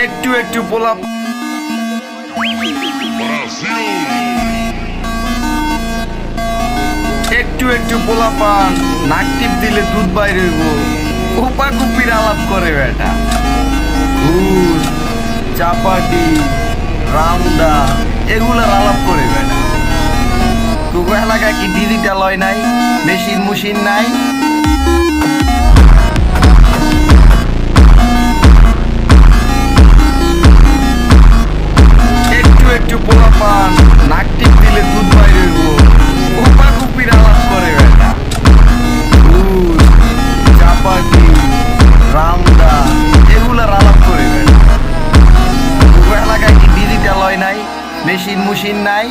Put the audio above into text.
একটু একটু পোলা একটু একটু পোলাপান নাক টিপ দিলে দুধ বাইরে হইব। কোপা কুপির আলাপ করে বেটা। ঘুষ, চাপাটি, রামদা এগুলার আলাপ করে বেটা। তোকে এলাকায় কি ডিজিটাল হয় নাই? মেশিন মুশিন নাই? একটু একটু পোলাপান নাক টিপ দিলে দুধ বাইরে হইব। কোপা কুপির আলাপ করে বেটা। ঘুষ, চাপাটি, রামদা এগুলার আলাপ করে বেটা। তোকে এলাকায় কি ডিজিটাল হয় নাই? মেশিন মুশিন নাই?